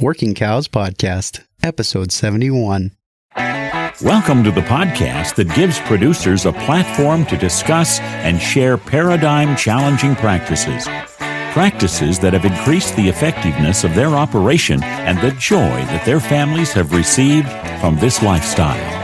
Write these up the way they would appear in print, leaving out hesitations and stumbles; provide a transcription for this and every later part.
Working Cows Podcast, Episode 71. Welcome to the podcast that gives producers a platform to discuss and share paradigm-challenging practices. Practices that have increased the effectiveness of their operation and the joy that their families have received from this lifestyle.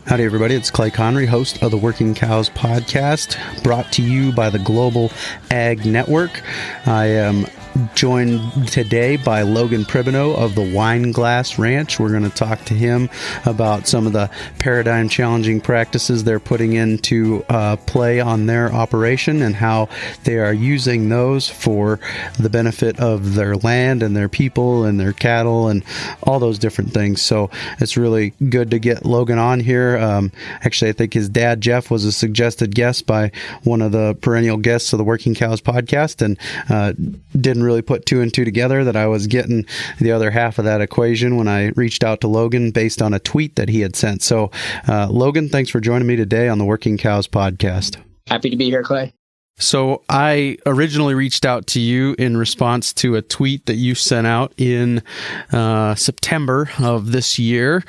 Howdy, everybody. It's Clay Connery, host of the Working Cows Podcast, brought to you by the Global Ag Network. I am joined today by Logan Pribbeno of the Wineglass Ranch. We're going to talk to him about some of the paradigm-challenging practices they're putting into play on their operation and how they are using those for the benefit of their land and their people and their cattle and all those different things. So it's really good to get Logan on here. Actually, I think his dad, Jeff, was a suggested guest by one of the perennial guests of the Working Cows Podcast, and didn't really put two and two together that I was getting the other half of that equation when I reached out to Logan based on a tweet that he had sent. So, Logan, thanks for joining me today on the Working Cows Podcast. Happy to be here, Clay. So I originally reached out to you in response to a tweet that you sent out in September of this year.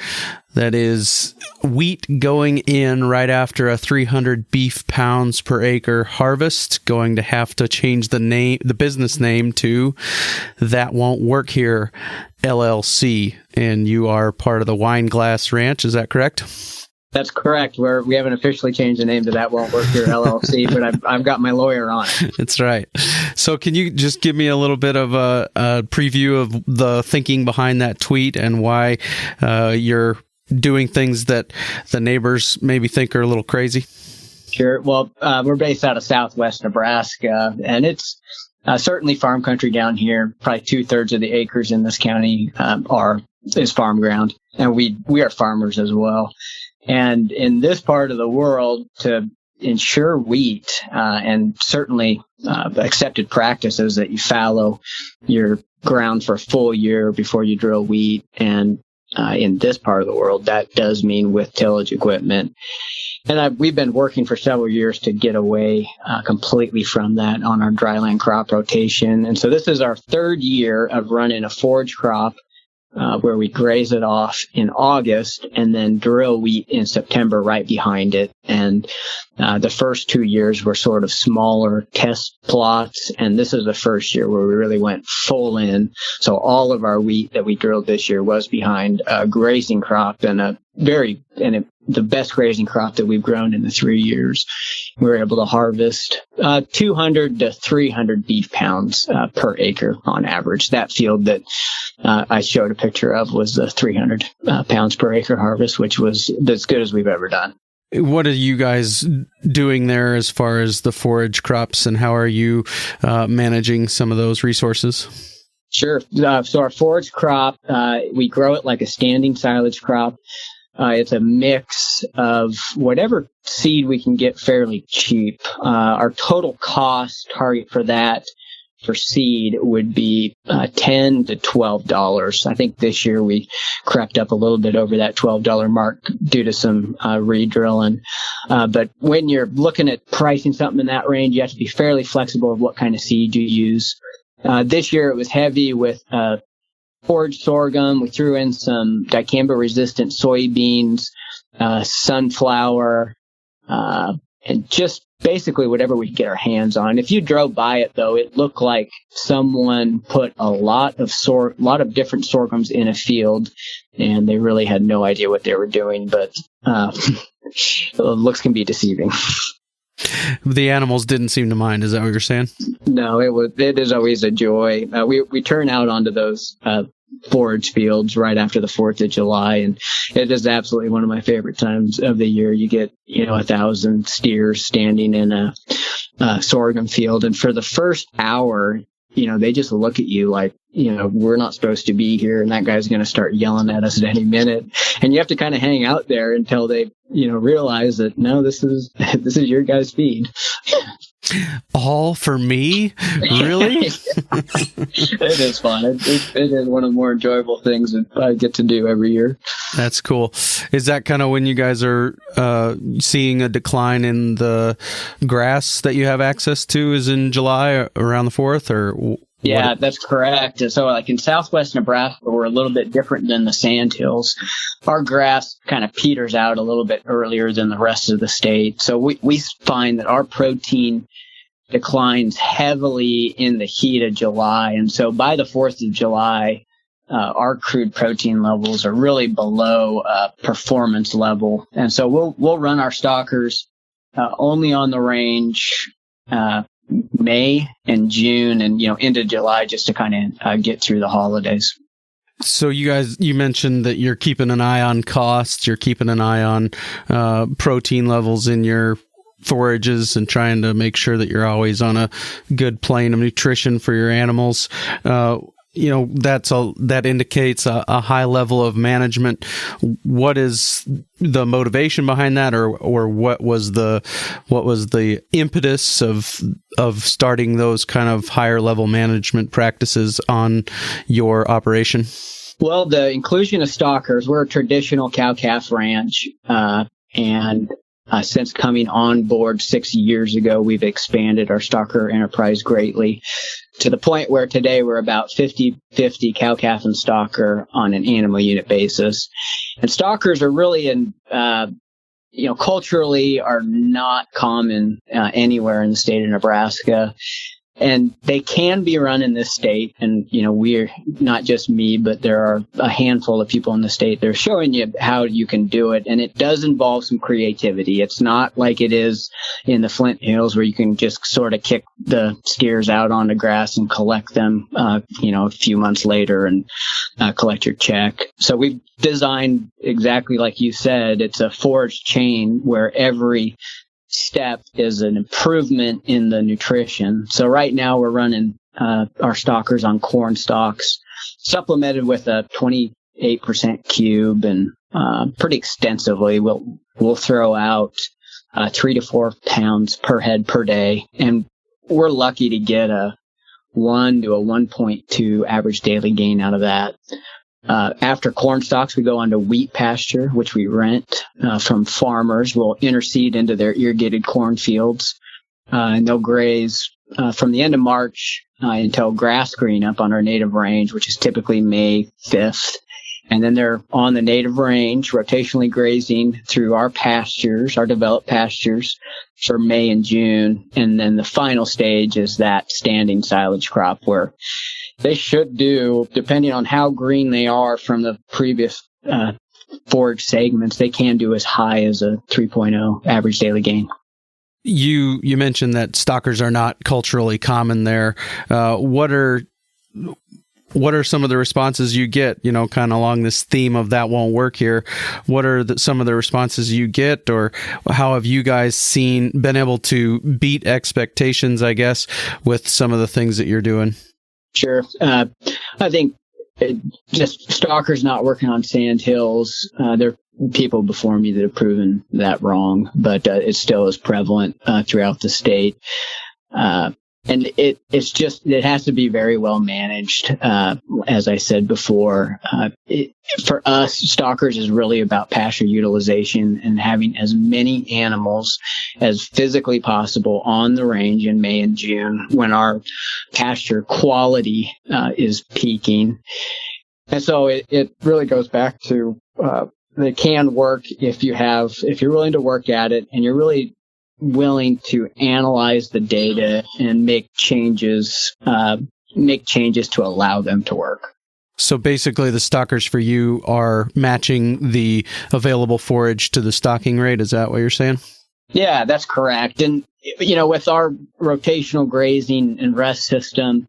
That is wheat going in right after a 300 beef pounds per acre harvest, going to have to change the business name to That Won't Work Here LLC. And you are part of the Wineglass Ranch. Is that correct? That's correct. We haven't officially changed the name to That Won't Work Here LLC, but I've got my lawyer on it. That's right. So can you just give me a little bit of a preview of the thinking behind that tweet and why you're doing things that the neighbors maybe think are a little crazy? Sure. Well, we're based out of Southwestern Nebraska, and it's certainly farm country down here. Probably 2/3 of the acres in this county is farm ground, and we are farmers as well. And in this part of the world, to ensure wheat, and certainly accepted practices that you fallow your ground for a full year before you drill wheat, and in this part of the world, that does mean with tillage equipment. And we've been working for several years to get away completely from that on our dryland crop rotation. And so this is our third year of running a forage crop where we graze it off in August and then drill wheat in September right behind it. And the first 2 years were sort of smaller test plots, and this is the first year where we really went full in. So all of our wheat that we drilled this year was behind a grazing crop and the best grazing crop that we've grown in the 3 years. We were able to harvest 200 to 300 beef pounds per acre on average. That field that I showed a picture of was the 300 pounds per acre harvest, which was as good as we've ever done. What are you guys doing there as far as the forage crops, and how are you managing some of those resources? Sure. So our forage crop, we grow it like a standing silage crop. It's a mix of whatever seed we can get fairly cheap. Our total cost target for that for seed would be $10 to $12. I think this year we crept up a little bit over that $12 mark due to some re-drilling. But when you're looking at pricing something in that range, you have to be fairly flexible of what kind of seed you use. This year it was heavy with forage sorghum. We threw in some dicamba-resistant soybeans, sunflower, and just basically whatever we could get our hands on. If you drove by it, though, it looked like someone put a lot of different sorghums in a field, and they really had no idea what they were doing. But looks can be deceiving. The animals didn't seem to mind. Is that what you're saying? No, it is always a joy. We turn out onto those forage fields right after the 4th of July, and it is absolutely one of my favorite times of the year. You get 1,000 steers standing in a sorghum field, and for the first hour, they just look at you like, we're not supposed to be here, and that guy's going to start yelling at us at any minute. And you have to kind of hang out there until they, realize that, no, this is your guys' feed. All for me? Really? It is fun. It is one of the more enjoyable things that I get to do every year. That's cool. Is that kind of when you guys are seeing a decline in the grass that you have access to, is in July around the 4th? Or Yeah, that's correct. And so like in Southwest Nebraska, we're a little bit different than the Sandhills. Our grass kind of peters out a little bit earlier than the rest of the state. So we find that our protein declines heavily in the heat of July. And so by the 4th of July, our crude protein levels are really below performance level. And so we'll run our stockers only on the range May and June and, into July, just to kind of get through the holidays. So you mentioned that you're keeping an eye on costs, you're keeping an eye on protein levels in your forages and trying to make sure that you're always on a good plane of nutrition for your animals. That indicates a high level of management. What is the motivation behind that, or what was the impetus of starting those kind of higher level management practices on your operation? Well, the inclusion of stockers, we're a traditional cow-calf ranch, and since coming on board 6 years ago, we've expanded our stocker enterprise greatly to the point where today we're about 50-50 cow-calf and stocker on an animal unit basis. And stockers are really culturally are not common anywhere in the state of Nebraska. And they can be run in this state. And, we're not just me, but there are a handful of people in the state. They're showing you how you can do it. And it does involve some creativity. It's not like it is in the Flint Hills where you can just sort of kick the steers out on the grass and collect them, a few months later and collect your check. So we've designed exactly like you said. It's a forage chain where every step is an improvement in the nutrition. So right now we're running our stockers on corn stalks, supplemented with a 28% cube, and pretty extensively. We'll throw out 3 to 4 pounds per head per day, and we're lucky to get a 1 to a 1.2 average daily gain out of that. After corn stalks, we go on to wheat pasture, which we rent from farmers. We'll interseed into their irrigated cornfields, and they'll graze from the end of March until grass green up on our native range, which is typically May 5th. And then they're on the native range, rotationally grazing through our pastures, our developed pastures, for May and June. And then the final stage is that standing silage crop, where they should do, depending on how green they are from the previous forage segments, they can do as high as a 3.0 average daily gain. You mentioned that stockers are not culturally common there. What are some of the responses you get, kind of along this theme of that won't work here? What are some of the responses you get, or how have you guys been able to beat expectations, I guess, with some of the things that you're doing? Sure. I think just stockers not working on Sandhills. There are people before me that have proven that wrong, but it still is prevalent throughout the state. And it has to be very well managed. As I said before, for us, stockers is really about pasture utilization and having as many animals as physically possible on the range in May and June, when our pasture quality is peaking. And so it really goes back to it can work if you're willing to work at it and you're really willing to analyze the data and make changes to allow them to work. So basically the stockers for you are matching the available forage to the stocking rate. Is that what you're saying? Yeah, that's correct. And, with our rotational grazing and rest system,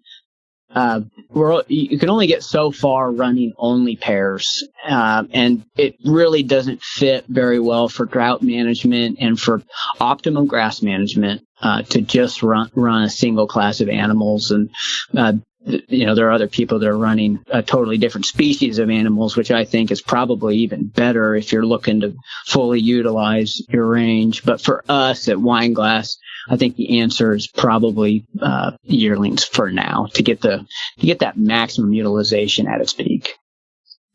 you can only get so far running only pairs, and it really doesn't fit very well for drought management and for optimum grass management to just run a single class of animals. And there are other people that are running a totally different species of animals, which I think is probably even better if you're looking to fully utilize your range. But for us at Wineglass, I think the answer is probably yearlings for now to get that maximum utilization at its peak.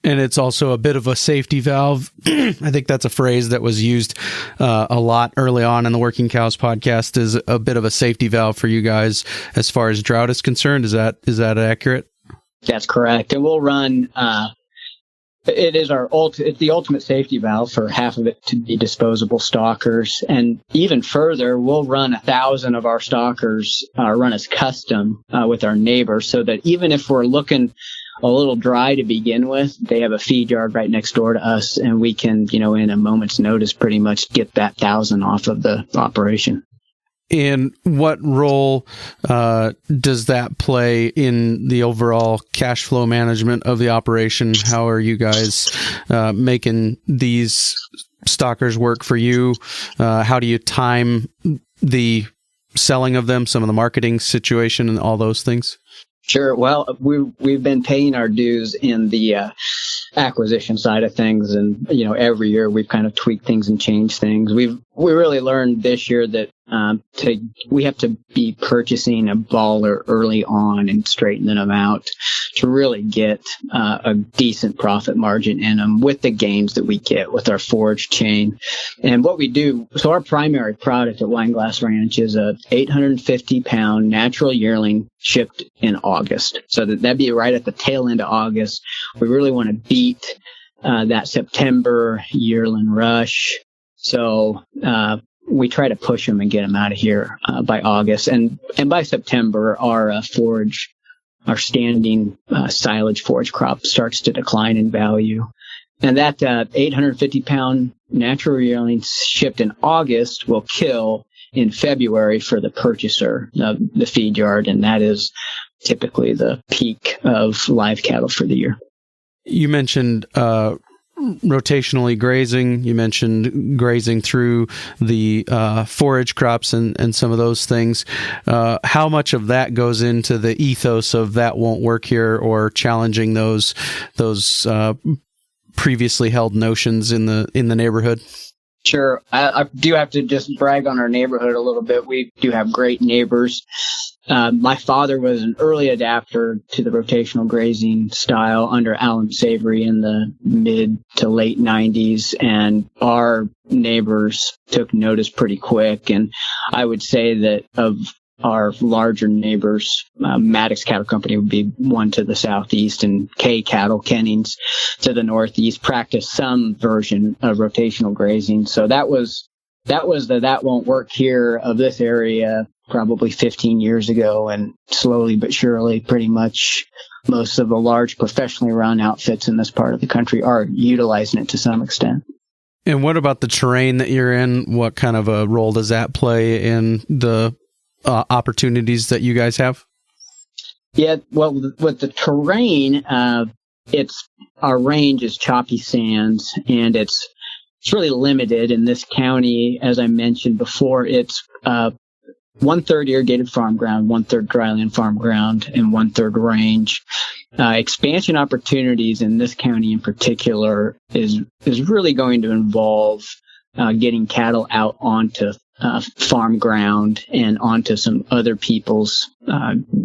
And it's also a bit of a safety valve. I think that's a phrase that was used a lot early on in the Working Cows podcast, is a bit of a safety valve for you guys as far as drought is concerned. Is that accurate? That's correct. And we'll run, it's the ultimate safety valve for half of it to be disposable stalkers. And even further, we'll run 1,000 of our stalkers run as custom with our neighbors, so that even if we're looking a little dry to begin with, they have a feed yard right next door to us, and we can, in a moment's notice, pretty much get that 1,000 off of the operation. And what role does that play in the overall cash flow management of the operation? How are you guys making these stalkers work for you? How do you time the selling of them, some of the marketing situation, and all those things? Sure. Well, we've been paying our dues in the acquisition side of things, and every year we've kind of tweaked things and changed things. We really learned this year that we have to be purchasing a baller early on and straightening them out to really get a decent profit margin in them with the gains that we get with our forage chain. And what we do, so our primary product at Wineglass Ranch is a 850-pound natural yearling shipped in August. So that'd be right at the tail end of August. We really want to beat that September yearling rush. So we try to push them and get them out of here by August. And by September, our standing silage forage crop starts to decline in value. And that 850-pound natural yearling shipped in August will kill in February for the purchaser, the feed yard, and that is typically the peak of live cattle for the year. You mentioned rotationally grazing. You mentioned grazing through the forage crops and some of those things. How much of that goes into the ethos of that won't work here, or challenging those previously held notions in the neighborhood? Sure. I do have to just brag on our neighborhood a little bit. We do have great neighbors. My father was an early adapter to the rotational grazing style under Alan Savory in the mid to late 90s, and our neighbors took notice pretty quick. And I would say that of our larger neighbors, Maddox Cattle Company would be one to the southeast, and K Cattle, Kennings, to the northeast, practice some version of rotational grazing. So that was that won't work here of this area probably 15 years ago, and slowly but surely, pretty much most of the large professionally run outfits in this part of the country are utilizing it to some extent. And what about the terrain that you're in? What kind of a role does that play in the opportunities that you guys have? Yeah, well, with the terrain, our range is choppy sands, and it's really limited in this county. As I mentioned before, it's 1/3 irrigated farm ground, 1/3 dryland farm ground, and 1/3 range. Expansion opportunities in this county in particular is really going to involve getting cattle out onto farm ground and onto some other people's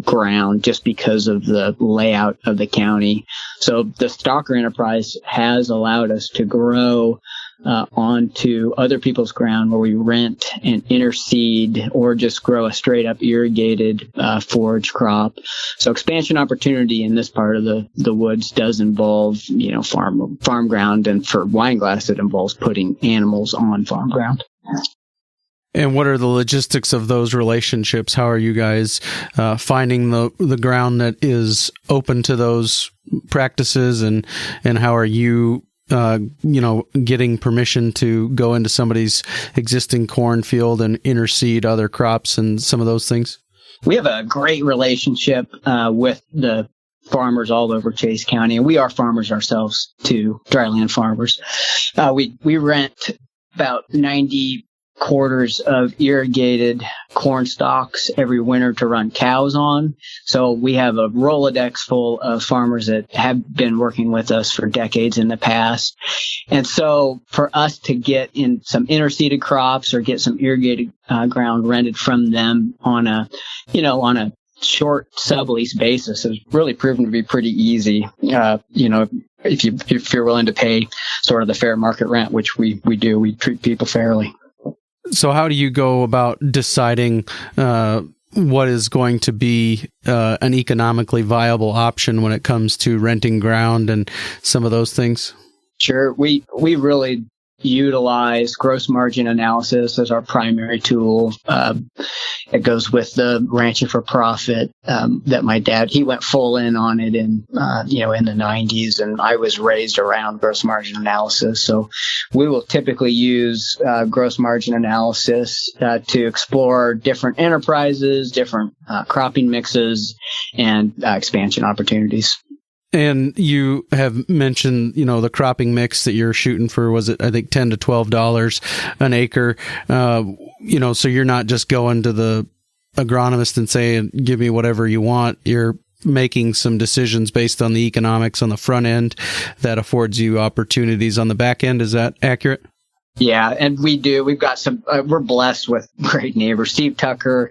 ground, just because of the layout of the county. So the stalker enterprise has allowed us to grow onto other people's ground where we rent and interseed, or just grow a straight up irrigated forage crop. So expansion opportunity in this part of the woods does involve, farm ground, and for Wineglass it involves putting animals on farm ground. And what are the logistics of those relationships? How are you guys finding the ground that is open to those practices, and how are you getting permission to go into somebody's existing cornfield and interseed other crops and some of those things? We have a great relationship with the farmers all over Chase County, and we are farmers ourselves too, dryland farmers. We rent about 90 quarters of irrigated corn stalks every winter to run cows on. So we have a Rolodex full of farmers that have been working with us for decades in the past. And so for us to get in some interseeded crops or get some irrigated ground rented from them on a short sublease basis has really proven to be pretty easy. If you're willing to pay sort of the fair market rent, which we do, we treat people fairly. So how do you go about deciding what is going to be an economically viable option when it comes to renting ground and some of those things? Sure. We really utilize gross margin analysis as our primary tool. It goes with the ranching for profit that my dad, he went full in on it in the 90s, and I was raised around gross margin analysis. So we will typically use gross margin analysis to explore different enterprises, different cropping mixes, and expansion opportunities. And you have mentioned, the cropping mix that you're shooting for, was it, I think, $10 to $12 an acre? So you're not just going to the agronomist and saying, give me whatever you want. You're making some decisions based on the economics on the front end that affords you opportunities on the back end. Is that accurate? Yeah, and we do. We've got some, we're blessed with great neighbors. Steve Tucker,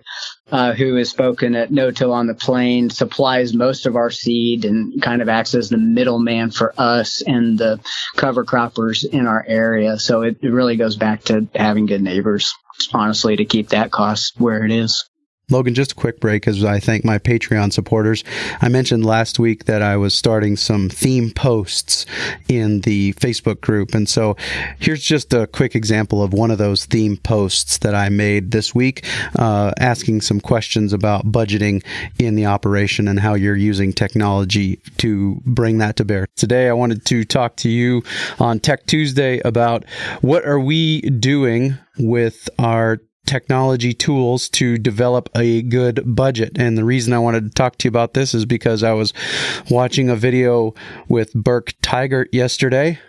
who has spoken at No Till on the Plain, supplies most of our seed and kind of acts as the middleman for us and the cover croppers in our area. So it really goes back to having good neighbors, honestly, to keep that cost where it is. Logan, just a quick break as I thank my Patreon supporters. I mentioned last week that I was starting some theme posts in the Facebook group. And so here's just a quick example of one of those theme posts that I made this week, asking some questions about budgeting in the operation and how you're using technology to bring that to bear. Today, I wanted to talk to you on Tech Tuesday about what are we doing with our technology tools to develop a good budget. And the reason I wanted to talk to you about this is because I was watching a video with Burke Tigert yesterday,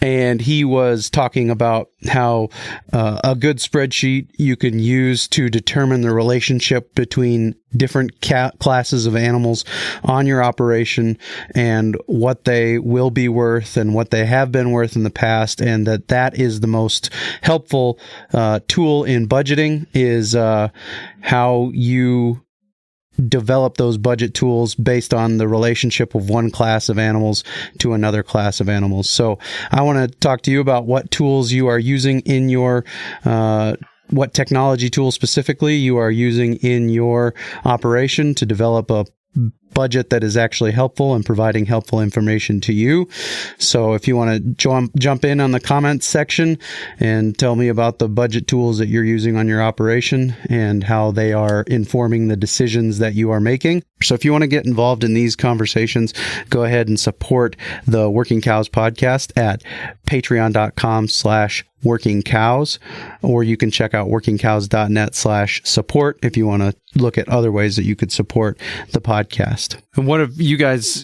and he was talking about how a good spreadsheet you can use to determine the relationship between different classes of animals on your operation and what they will be worth and what they have been worth in the past, and that is the most helpful tool in budgeting is how you develop those budget tools based on the relationship of one class of animals to another class of animals. So I want to talk to you about what tools you are using in your what technology tools specifically you are using in your operation to develop a budget that is actually helpful and providing helpful information to you. So if you want to jump in on the comments section and tell me about the budget tools that you're using on your operation and how they are informing the decisions that you are making. So if you want to get involved in these conversations, go ahead and support the Working Cows podcast at patreon.com/Working Cows, or you can check out workingcows.net/support if you want to look at other ways that you could support the podcast. And what have you guys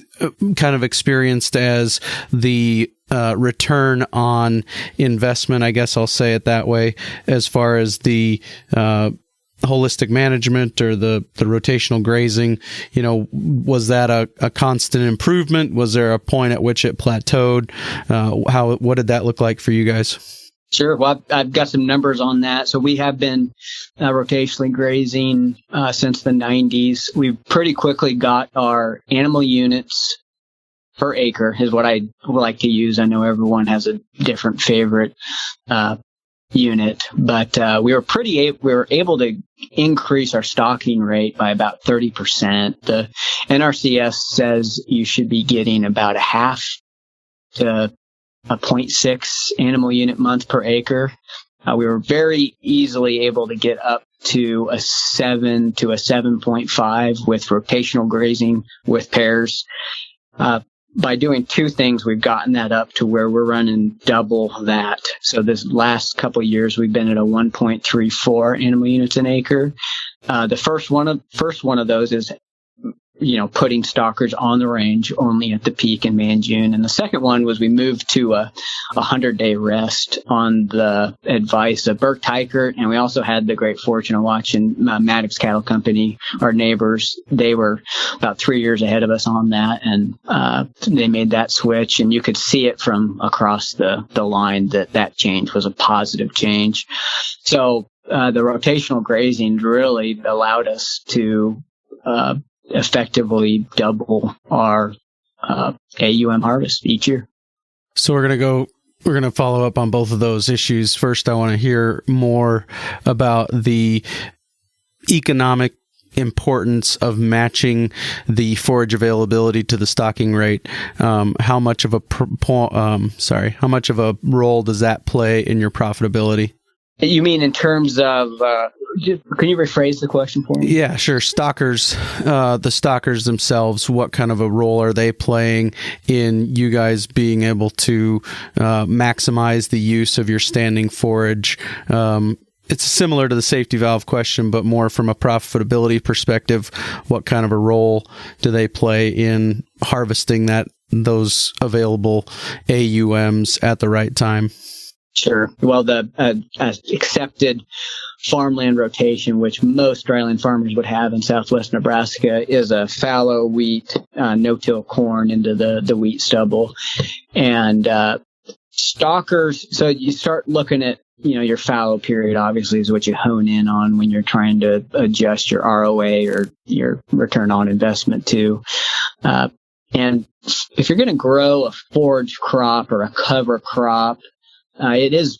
kind of experienced as the return on investment, I guess I'll say it that way, as far as the holistic management or the rotational grazing? Was that a constant improvement? Was there a point at which it plateaued? What did that look like for you guys? Sure. Well, I've got some numbers on that. So we have been rotationally grazing since the 90s. We pretty quickly got our animal units per acre is what I like to use. I know everyone has a different favorite unit, but we were able to increase our stocking rate by about 30%. The NRCS says you should be getting about a half to a 0.6 animal unit month per acre. We were very easily able to get up to a 7 to a 7.5 with rotational grazing with pairs. By doing two things, we've gotten that up to where we're running double that. So this last couple of years, we've been at a 1.34 animal units an acre. The first one of those is, putting stockers on the range only at the peak in May and June. And the second one was we moved to a 100-day rest on the advice of Burke Teichert. And we also had the great fortune of watching Maddox Cattle Company, our neighbors. They were about 3 years ahead of us on that. And they made that switch. And you could see it from across the line that change was a positive change. So the rotational grazing really allowed us to effectively double our AUM harvest each year. So we're going to follow up on both of those issues. First, I want to hear more about the economic importance of matching the forage availability to the stocking rate. How much of a role does that play in your profitability? You mean in terms of, can you rephrase the question for me? Yeah, sure. Stockers, the stockers themselves, what kind of a role are they playing in you guys being able to maximize the use of your standing forage? It's similar to the safety valve question, but more from a profitability perspective. What kind of a role do they play in harvesting those available AUMs at the right time? Sure. Well, the accepted farmland rotation, which most dryland farmers would have in Southwest Nebraska, is a fallow wheat, no-till corn into the wheat stubble. And stalkers, so you start looking at, your fallow period obviously is what you hone in on when you're trying to adjust your ROA or your return on investment too. And if you're going to grow a forage crop or a cover crop, it is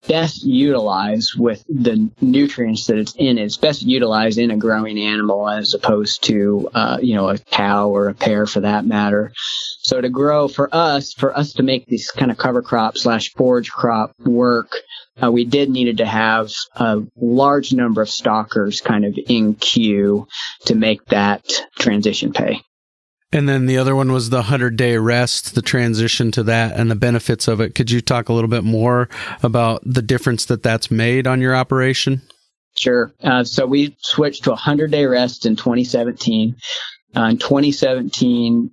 best utilized with the nutrients that it's in. It's best utilized in a growing animal as opposed to, a cow or a pear for that matter. So to grow for us to make these kind of cover crop / forage crop work, we did needed to have a large number of stalkers kind of in queue to make that transition pay. And then the other one was the 100-day rest, the transition to that and the benefits of it. Could you talk a little bit more about the difference that's made on your operation? Sure. So we switched to a 100-day rest in 2017. In 2017,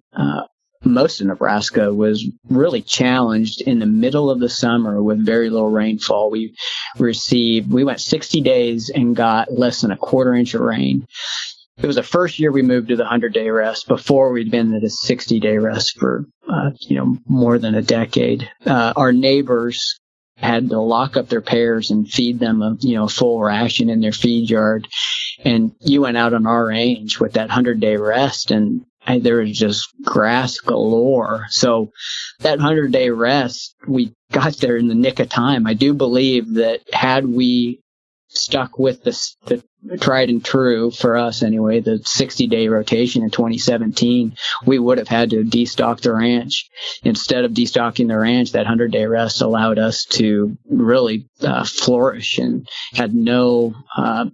most of Nebraska was really challenged in the middle of the summer with very little rainfall. We went 60 days and got less than a quarter inch of rain. It was the first year we moved to the 100-day rest. Before, we'd been at a 60-day rest for, more than a decade. Our neighbors had to lock up their pears and feed them a full ration in their feed yard. And you went out on our range with that 100-day rest, and there was just grass galore. So that 100-day rest, we got there in the nick of time. I do believe that had we stuck with the tried and true, for us anyway, the 60-day rotation in 2017, we would have had to destock the ranch. Instead of destocking the ranch, that 100-day rest allowed us to really flourish and had no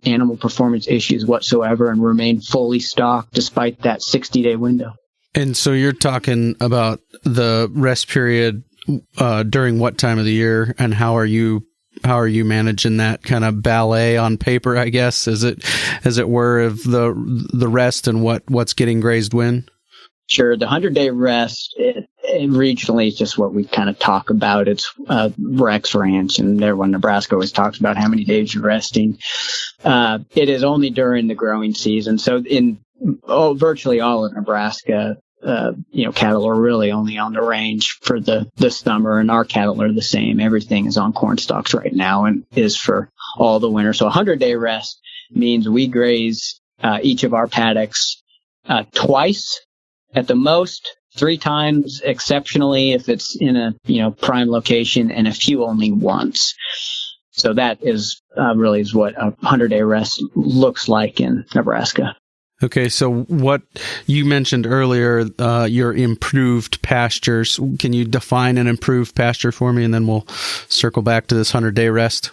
animal performance issues whatsoever and remain fully stocked despite that 60-day window. And so you're talking about the rest period during what time of the year, and how are you managing that kind of ballet on paper, I guess, as it were, of the rest and what's getting grazed when? Sure. The 100-day rest, it regionally is just what we kind of talk about. It's Rex Ranch, and everyone in Nebraska always talks about how many days you're resting. It is only during the growing season. So in virtually all of Nebraska, cattle are really only on the range for the summer, and our cattle are the same. Everything is on corn stalks right now and is for all the winter. So a 100-day rest means we graze each of our paddocks twice, at the most 3 times, exceptionally if it's in a prime location, and a few only once. So that is really is what a 100-day rest looks like in Nebraska. Okay, so what you mentioned earlier, your improved pastures. Can you define an improved pasture for me, and then we'll circle back to this 100-day rest?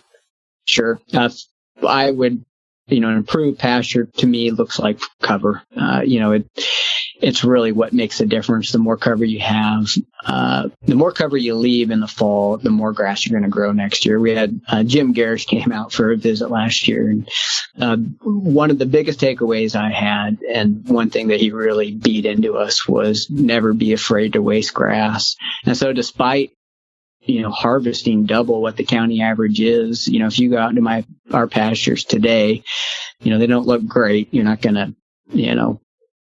Sure. I would an improved pasture to me looks like cover. It's really what makes a difference. The more cover you have, the more cover you leave in the fall, the more grass you're going to grow next year. We had Jim Garish came out for a visit last year, and one of the biggest takeaways I had, and one thing that he really beat into us, was never be afraid to waste grass. And so despite harvesting double what the county average is, if you go out into our pastures today, they don't look great. You're not going to,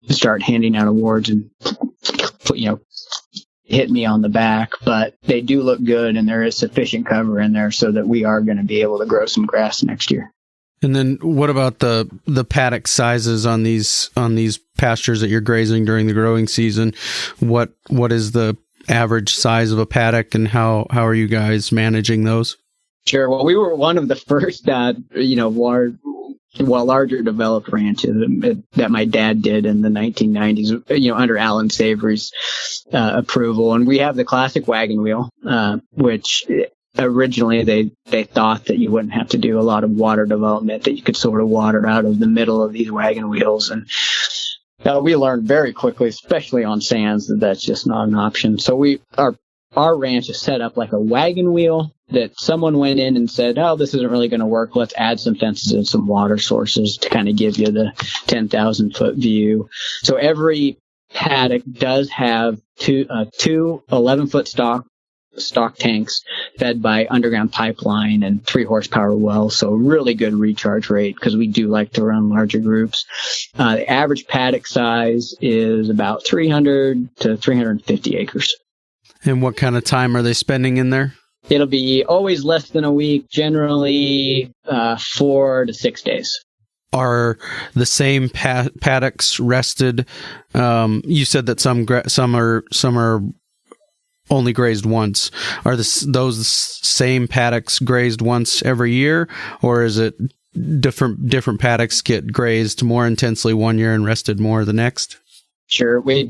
start handing out awards and, hit me on the back, but they do look good, and there is sufficient cover in there so that we are going to be able to grow some grass next year. And then what about the paddock sizes on these pastures that you're grazing during the growing season? What is the average size of a paddock, and how are you guys managing those? Sure. Well, we were one of the first, larger developed ranches that my dad did in the 1990s, under Alan Savory's approval. And we have the classic wagon wheel, which originally they thought that you wouldn't have to do a lot of water development, that you could sort of water out of the middle of these wagon wheels. And we learned very quickly, especially on sands, that that's just not an option. So our ranch is set up like a wagon wheel that someone went in and said, oh, this isn't really going to work. Let's add some fences and some water sources to kind of give you the 10,000 foot view. So every paddock does have two 11-foot stock tanks fed by underground pipeline and 3 horsepower wells. So really good recharge rate, because we do like to run larger groups. The average paddock size is about 300 to 350 acres. And what kind of time are they spending in there? It'll be always less than a week, generally 4 to 6 days. Are the same paddocks rested? You said that some are only grazed once. Are those same paddocks grazed once every year, or is it different paddocks get grazed more intensely one year and rested more the next? Sure. We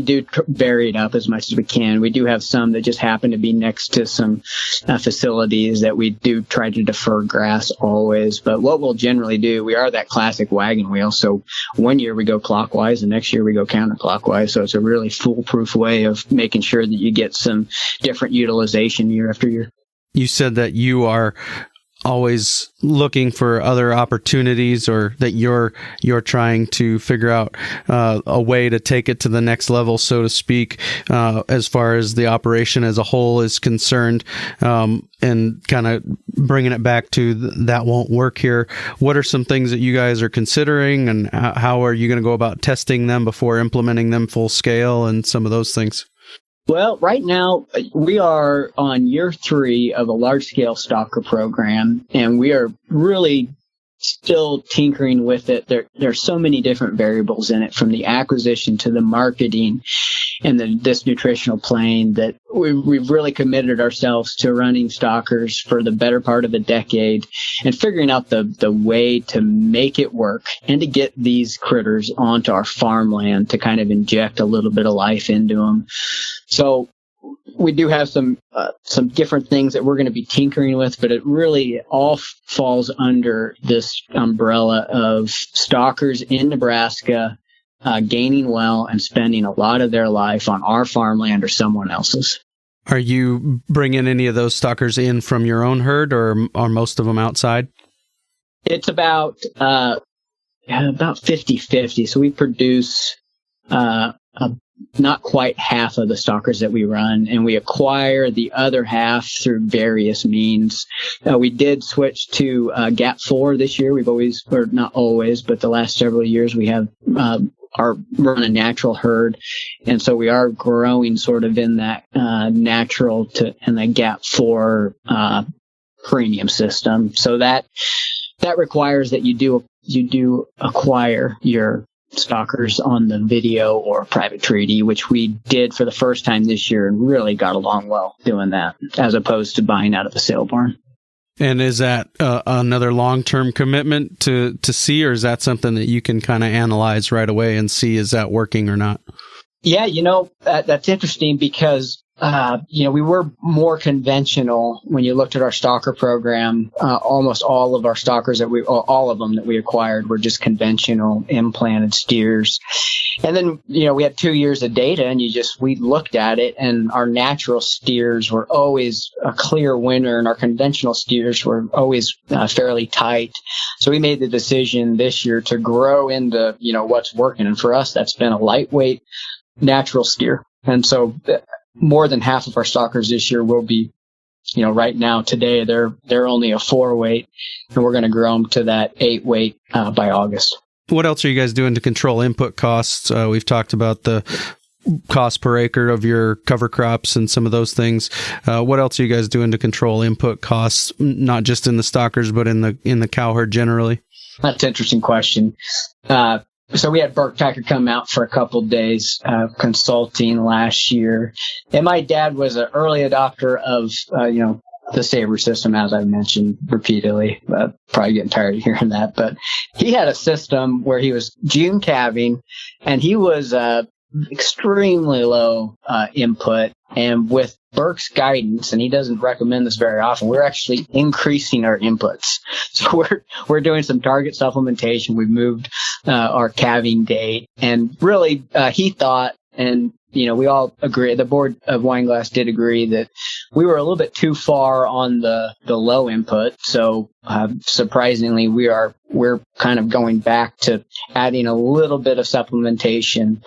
do vary it up as much as we can. We do have some that just happen to be next to some facilities that we do try to defer grass always. But what we'll generally do, we are that classic wagon wheel. So one year we go clockwise, and next year we go counterclockwise. So it's a really foolproof way of making sure that you get some different utilization year after year. You said that you are always looking for other opportunities, or that you're trying to figure out a way to take it to the next level, so to speak, as far as the operation as a whole is concerned, and kind of bringing it back to that won't work here. What are some things that you guys are considering, and how are you going to go about testing them before implementing them full scale, and some of those things? Well, right now we are on year 3 of a large-scale stalker program, and we are really still tinkering with it. There are so many different variables in it, from the acquisition to the marketing and this nutritional plane, that we've really committed ourselves to running stalkers for the better part of a decade and figuring out the way to make it work and to get these critters onto our farmland to kind of inject a little bit of life into them. So we do have some different things that we're going to be tinkering with, but it really all falls under this umbrella of stalkers in Nebraska gaining well and spending a lot of their life on our farmland or someone else's. Are you bringing any of those stalkers in from your own herd, or are most of them outside? It's about 50-50. So we produce not quite half of the stalkers that we run, and we acquire the other half through various means. We did switch to Gap 4 this year. We've always, or not always, but the last several years we have run a natural herd, and so we are growing sort of in that natural in the Gap 4 premium system. So that requires that you do acquire your stalkers on the video or private treaty, which we did for the first time this year and really got along well doing that, as opposed to buying out of a sale barn. And is that another long-term commitment to see, or is that something that you can kind of analyze right away and see is that working or not? Yeah, that's interesting, because we were more conventional when you looked at our stalker program. Almost all of our stalkers all of them that we acquired were just conventional implanted steers. And then, we had 2 years of data, and we looked at it, and our natural steers were always a clear winner, and our conventional steers were always fairly tight. So we made the decision this year to grow into, what's working. And for us, that's been a lightweight natural steer. And so more than half of our stalkers this year will be, right now today, they're only a 4-weight, and we're going to grow them to that 8-weight by August. What else are you guys doing to control input costs? We've talked about the cost per acre of your cover crops and some of those things. What else are you guys doing to control input costs, not just in the stalkers, but in the cow herd generally? That's an interesting question. So we had Burke Packer come out for a couple of days consulting last year. And my dad was an early adopter of, the Sabre system, as I've mentioned repeatedly. Probably getting tired of hearing that. But he had a system where he was June calving, and he was extremely low input. And with Burke's guidance, and he doesn't recommend this very often, we're actually increasing our inputs. So we're doing some target supplementation. We've moved our calving date, and really he thought, and we all agree, the board of Wineglass did agree that we were a little bit too far on the low input. So surprisingly, we're kind of going back to adding a little bit of supplementation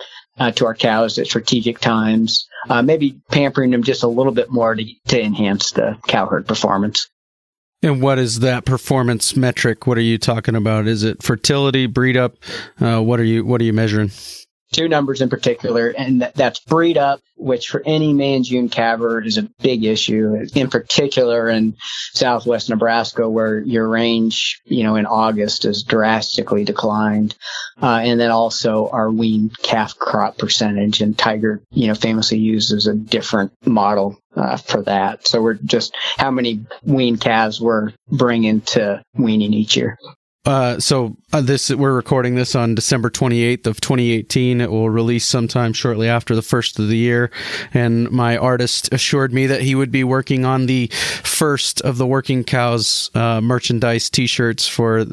to our cows at strategic times, maybe pampering them just a little bit more to enhance the cow herd performance. And what is that performance metric? What are you talking about? Is it fertility, breed up? What are you measuring? Two numbers in particular, and that's breed up, which for any May June calver is a big issue, in particular in Southwest Nebraska, where your range, in August is drastically declined. And then also our wean calf crop percentage, and Tiger, famously uses a different model for that. So we're just how many wean calves we're bringing to weaning each year. We're recording this on December 28th of 2018. It will release sometime shortly after the first of the year. And my artist assured me that he would be working on the first of the Working Cows merchandise t-shirts for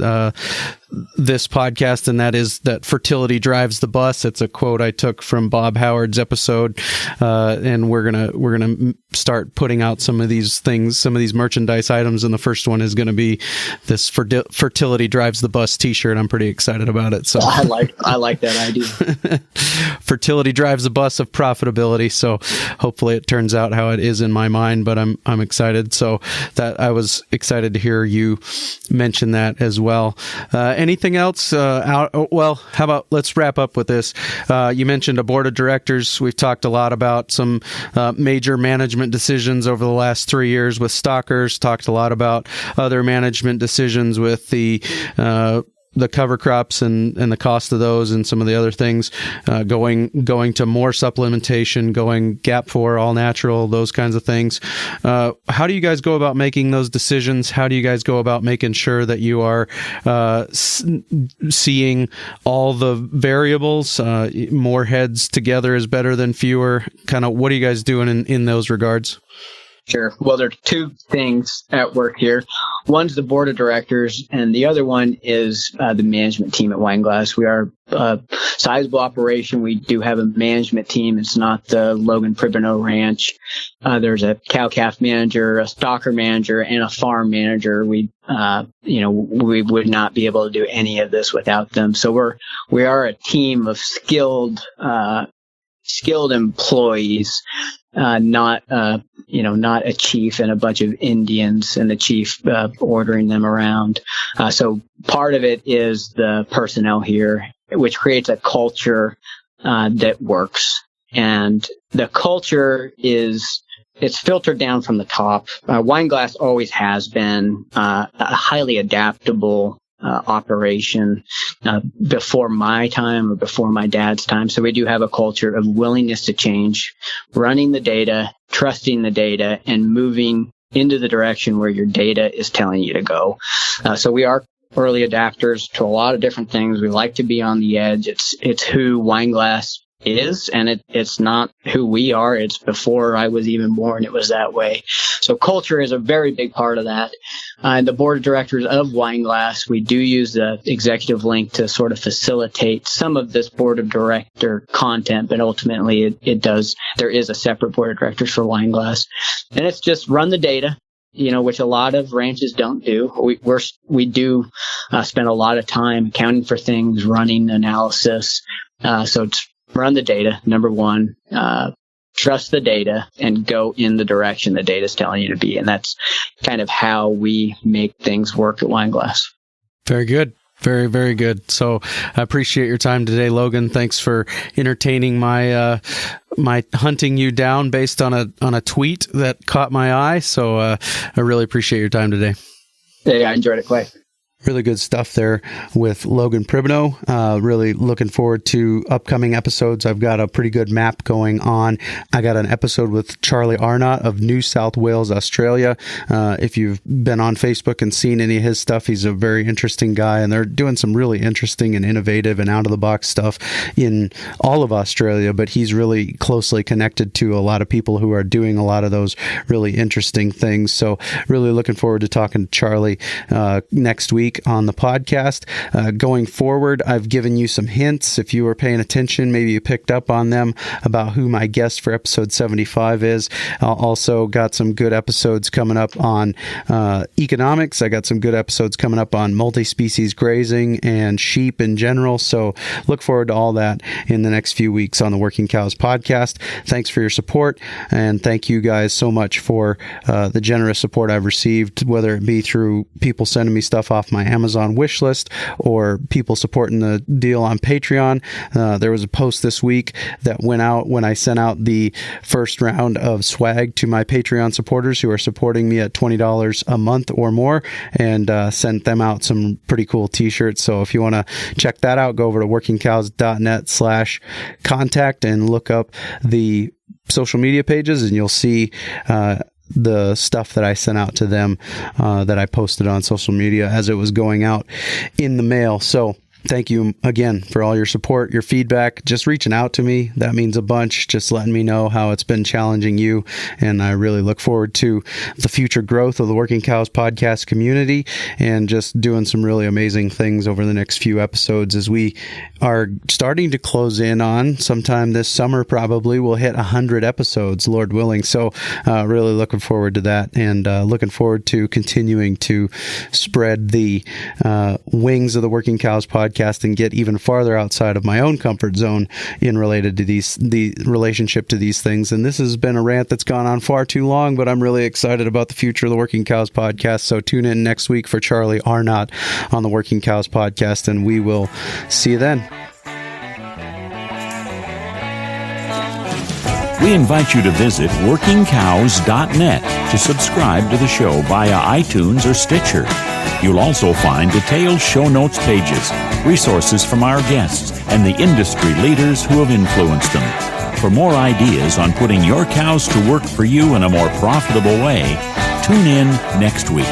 this podcast, and that is that fertility drives the bus. It's a quote I took from Bob Howard's episode, and we're gonna start putting out some of these things, some of these merchandise items, and the first one is going to be this fertility drives the bus t-shirt. I'm pretty excited about it. So I like that idea. Fertility drives the bus of profitability. So hopefully it turns out how it is in my mind, but I'm excited. So that I was excited to hear you mention that as well. Anything else? Well, how about let's wrap up with this. You mentioned a board of directors. We've talked a lot about some major management decisions over the last 3 years with stockers, talked a lot about other management decisions with the cover crops and the cost of those and some of the other things, going to more supplementation, going GAP 4, all natural, those kinds of things. How do you guys go about making those decisions? How do you guys go about making sure that you are seeing all the variables? More heads together is better than fewer. Kind of what are you guys doing in those regards? Sure. Well, there are two things at work here. One's the board of directors, and the other one is the management team at Wineglass. We are a sizable operation. We do have a management team. It's not the Logan Pribbeno ranch. There's a cow-calf manager, a stalker manager, and a farm manager. We would not be able to do any of this without them. So we are a team of skilled employees, not a chief and a bunch of Indians and the chief ordering them around. So part of it is the personnel here, which creates a culture that works. And the culture it's filtered down from the top. Wineglass always has been a highly adaptable operation before my time or before my dad's time. So we do have a culture of willingness to change, running the data, trusting the data, and moving into the direction where your data is telling you to go. So we are early adapters to a lot of different things. We like to be on the edge. It's who Wineglass is, and it's not who we are. It's before I was even born, it was that way. So culture is a very big part of that. The board of directors of Wineglass, we do use the executive link to sort of facilitate some of this board of director content, but ultimately there is a separate board of directors for Wineglass. And it's just run the data, which a lot of ranches don't do. We do spend a lot of time accounting for things, running analysis. So it's run the data, number one. Trust the data and go in the direction the data is telling you to be. And that's kind of how we make things work at Wineglass. Very good. Very, very good. So I appreciate your time today, Logan. Thanks for entertaining my hunting you down based on a tweet that caught my eye. So I really appreciate your time today. Yeah, I enjoyed it, Clay. Really good stuff there with Logan Pribbeno. Really looking forward to upcoming episodes. I've got a pretty good map going on. I got an episode with Charlie Arnott of New South Wales, Australia. If you've been on Facebook and seen any of his stuff, he's a very interesting guy, and they're doing some really interesting and innovative and out-of-the-box stuff in all of Australia, but he's really closely connected to a lot of people who are doing a lot of those really interesting things. So really looking forward to talking to Charlie next week on the podcast. Going forward, I've given you some hints. If you were paying attention, maybe you picked up on them about who my guest for episode 75 is. Also got some good episodes coming up on economics. I got some good episodes coming up on multi-species grazing and sheep in general. So look forward to all that in the next few weeks on the Working Cows podcast. Thanks for your support, and thank you guys so much for the generous support I've received, whether it be through people sending me stuff off my Amazon wish list or people supporting the deal on Patreon. There was a post this week that went out when I sent out the first round of swag to my Patreon supporters who are supporting me at $20 a month or more, and sent them out some pretty cool t-shirts. So if you want to check that out, go over to workingcows.net/contact and look up the social media pages, and you'll see the stuff that I sent out to them that I posted on social media as it was going out in the mail. So thank you again for all your support, your feedback, just reaching out to me. That means a bunch, just letting me know how it's been challenging you. And I really look forward to the future growth of the Working Cows podcast community and just doing some really amazing things over the next few episodes as we are starting to close in on sometime this summer. Probably we'll hit 100 episodes, Lord willing. So really looking forward to that, and looking forward to continuing to spread the wings of the Working Cows podcast and get even farther outside of my own comfort zone in related to the relationship to these things. And this has been a rant that's gone on far too long, but I'm really excited about the future of the Working Cows podcast. So tune in next week for Charlie Arnott on the Working Cows podcast, and we will see you then. We invite you to visit workingcows.net to subscribe to the show via iTunes or Stitcher. You'll also find detailed show notes pages, resources from our guests, and the industry leaders who have influenced them. For more ideas on putting your cows to work for you in a more profitable way, tune in next week.